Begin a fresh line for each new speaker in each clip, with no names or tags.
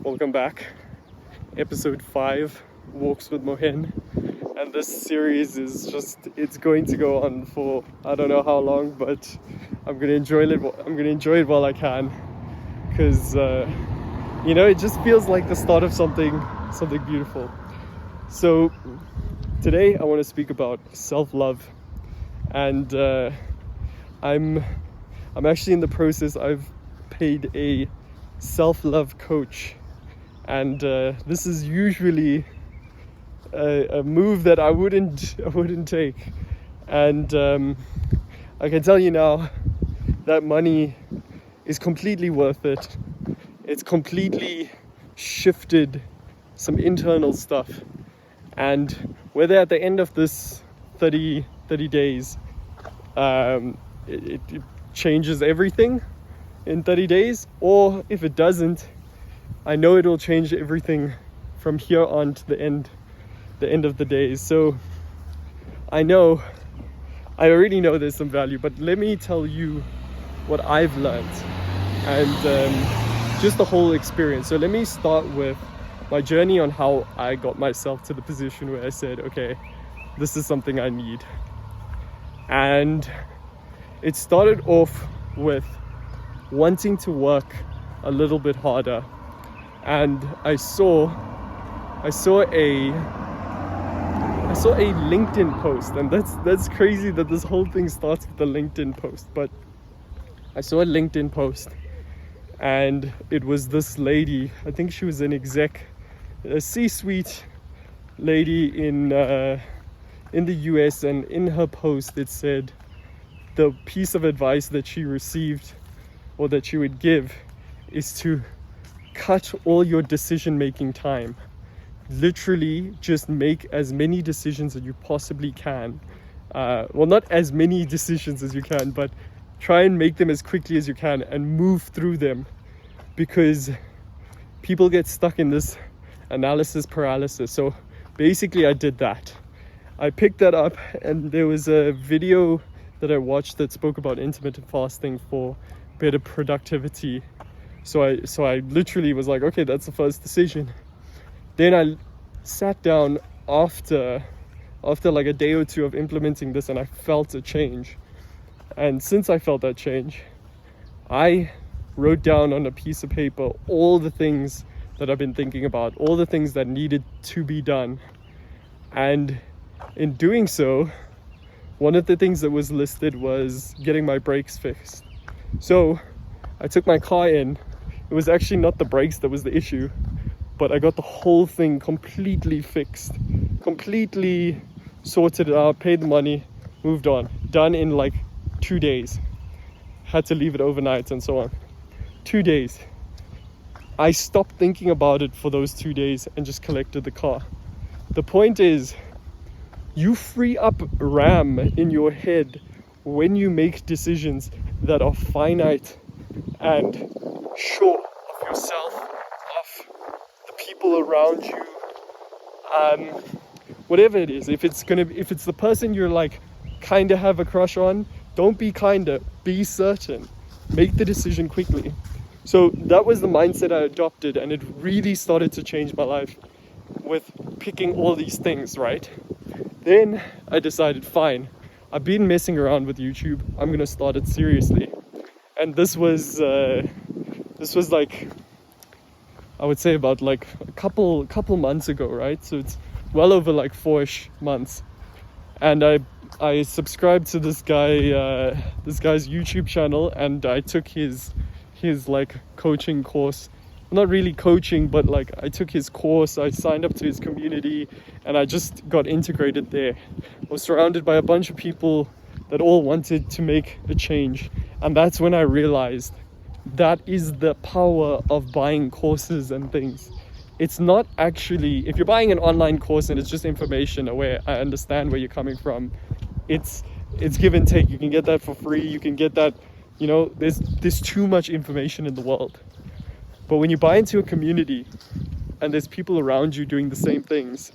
Welcome back. Episode 5, Walks with Mohen. And this series is it's going to go on for I don't know how long, but I'm gonna enjoy it while I can, because it just feels like the start of something beautiful. So today I want to speak about self-love, and I'm actually in the process. I've paid a self-love coach, and this is usually a move that I wouldn't take, and I can tell you now that money is completely worth it. It's completely shifted some internal stuff, and whether at the end of this 30 days it changes everything in 30 days, or if it doesn't, I know it will change everything from here on to the end of the days. So I already know there's some value, but let me tell you what I've learned and just the whole experience. So let me start with my journey on how I got myself to the position where I said, okay, this is something I need. And it started off with wanting to work a little bit harder, and I saw a LinkedIn post, and that's crazy that this whole thing starts with a LinkedIn post, but I saw a LinkedIn post, and it was this lady. I think she was a C-suite lady in the US, and in her post it said the piece of advice that she received, or that she would give, is to cut all your decision-making time. Literally just make as many decisions as you possibly can. Well, not as many decisions as you can, but try and make them as quickly as you can and move through them, because people get stuck in this analysis paralysis. So basically I did that. I picked that up, and there was a video that I watched that spoke about intermittent fasting for better productivity. So I literally was like, okay, that's the first decision. Then I sat down after like a day or two of implementing this, and I felt a change. And since I felt that change, I wrote down on a piece of paper all the things that I've been thinking about, all the things that needed to be done. And in doing so, one of the things that was listed was getting my brakes fixed. So I took my car in. It was actually not the brakes that was the issue, but I got the whole thing completely fixed, completely sorted it out, paid the money, moved on. Done in like 2 days. Had to leave it overnight and so on. 2 days. I stopped thinking about it for those 2 days and just collected the car. The point is, you free up RAM in your head when you make decisions that are finite and sure of yourself, of the people around you, whatever it is. If it's the person you're like kinda have a crush on, don't be kinda, be certain. Make the decision quickly. So that was the mindset I adopted, and it really started to change my life with picking all these things, right? Then I decided, fine, I've been messing around with YouTube, I'm gonna start it seriously. And this was like, I would say about like a couple months ago, right? So it's well over like 4-ish months. And I subscribed to this guy's YouTube channel, and I took his like coaching course. Not really coaching, but like I took his course, I signed up to his community, and I just got integrated there. I was surrounded by a bunch of people that all wanted to make a change. And that's when I realized that is the power of buying courses and things. It's not actually, if you're buying an online course and it's just information, where I understand where you're coming from, it's give and take. You can get that for free, you can get that, there's too much information in the world. But when you buy into a community and there's people around you doing the same things,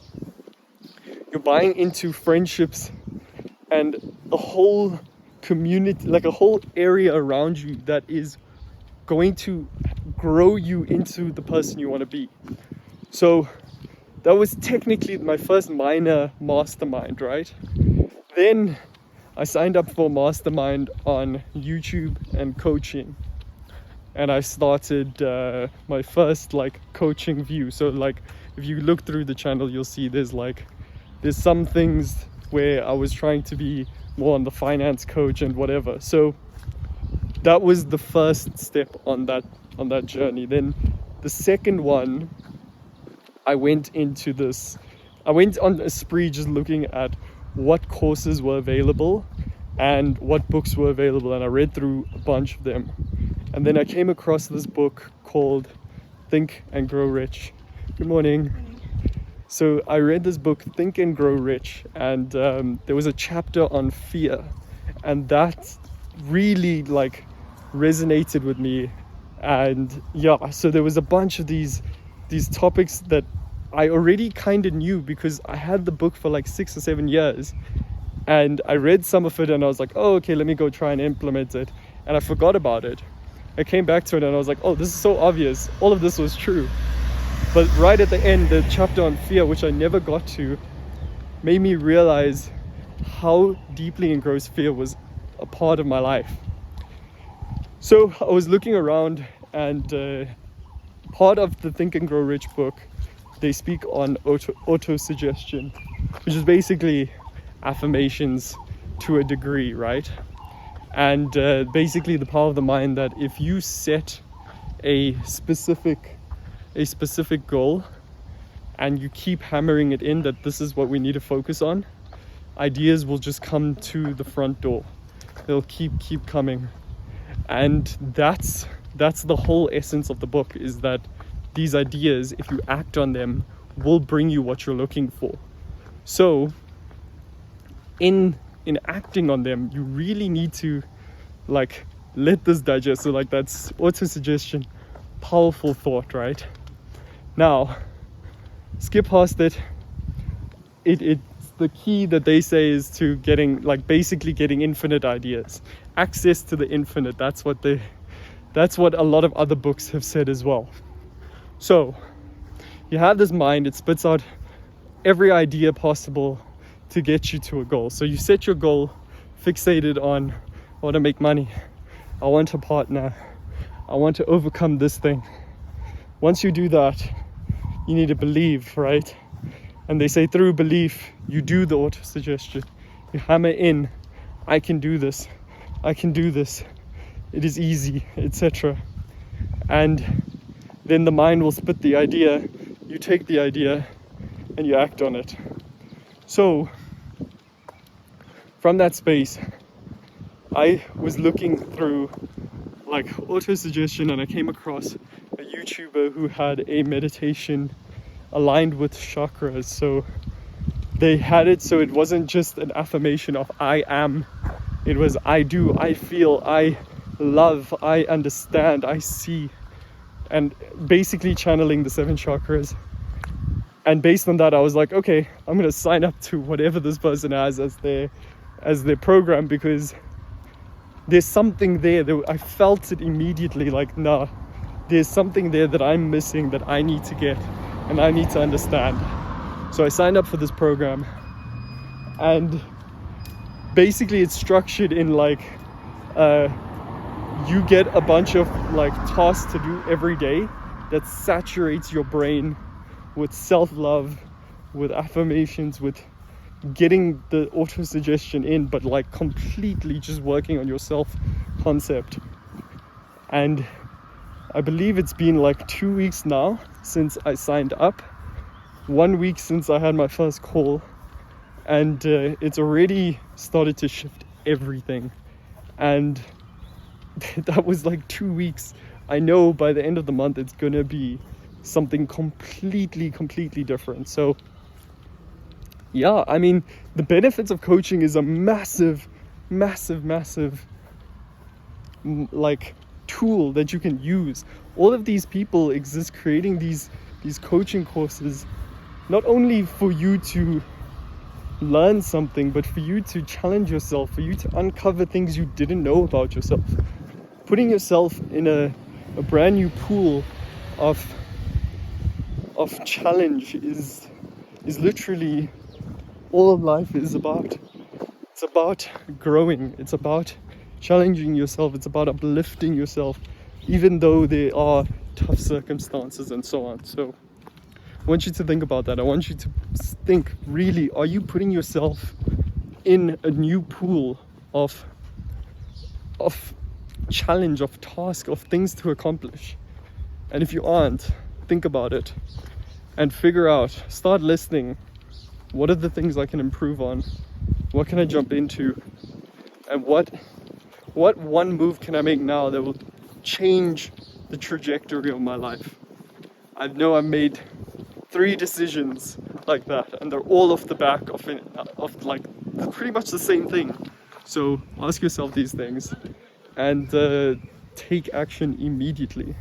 you're buying into friendships and a whole community, like a whole area around you that is going to grow you into the person you want to be. So that was technically my first minor mastermind, right? Then I signed up for mastermind on YouTube and coaching, and I started my first like coaching view. So like if you look through the channel, you'll see there's some things where I was trying to be more on the finance coach and whatever. So that was the first step on that journey. Then the second one, I went on a spree just looking at what courses were available and what books were available, and I read through a bunch of them. And then I came across this book called Think and Grow Rich. Good morning. So I read this book, Think and Grow Rich, and there was a chapter on fear, and that really like resonated with me. And yeah, so there was a bunch of these topics that I already kind of knew because I had the book for like 6 or 7 years, and I read some of it and I was like, oh, okay, let me go try and implement it, and I forgot about it. I came back to it and I was like, oh, this is so obvious, all of this was true. But right at the end, the chapter on fear, which I never got to, made me realize how deeply engrossed fear was a part of my life. So I was looking around, and part of the Think and Grow Rich book, they speak on auto-suggestion, which is basically affirmations to a degree, right? And basically the power of the mind, that if you set a specific goal and you keep hammering it in that this is what we need to focus on, ideas will just come to the front door. They'll keep coming. And that's the whole essence of the book, is that these ideas, if you act on them, will bring you what you're looking for. So in acting on them, you really need to like let this digest. So like that's auto-suggestion, powerful thought, right? Now skip past it. It's the key that they say is to basically getting infinite ideas, access to the infinite. That's what a lot of other books have said as well. So you have this mind, it spits out every idea possible to get you to a goal. So you set your goal fixated on, I want to make money, I want a partner, I want to overcome this thing. Once you do that, you need to believe, right? And they say through belief, you do the auto-suggestion. You hammer in, I can do this, it is easy, etc. And then the mind will spit the idea, you take the idea, and you act on it. So, from that space, I was looking through like auto-suggestion, and I came across a YouTuber who had a meditation aligned with chakras. So they had it so it wasn't just an affirmation of I am, it was I do, I feel, I love, I understand, I see, and basically channeling the 7 chakras. And based on that, I was like, okay, I'm gonna sign up to whatever this person has as their program, because there's something there that I felt it immediately, like, nah, there's something there that I'm missing, that I need to get and I need to understand. So I signed up for this program, and basically it's structured in like you get a bunch of like tasks to do every day that saturates your brain with self-love, with affirmations, with getting the auto-suggestion in, but like completely just working on your self-concept. And I believe it's been like 2 weeks now since I signed up, 1 week since I had my first call, and it's already started to shift everything. And that was like 2 weeks. I know by the end of the month it's gonna be something completely different. So yeah, I mean, the benefits of coaching is a massive like tool that you can use. All of these people exist creating these coaching courses, not only for you to learn something, but for you to challenge yourself, for you to uncover things you didn't know about yourself, putting yourself in a brand new pool of challenge is literally all life is about. It's about growing, it's about challenging yourself, it's about uplifting yourself, even though there are tough circumstances and so on. So I want you to think about that. I want you to think, really, are you putting yourself in a new pool of challenge, of task, of things to accomplish? And if you aren't, think about it and figure out, start listening. What are the things I can improve on? What can I jump into? And what one move can I make now that will change the trajectory of my life? I know I made 3 decisions like that, and they're all off the back of like pretty much the same thing. So ask yourself these things and take action immediately.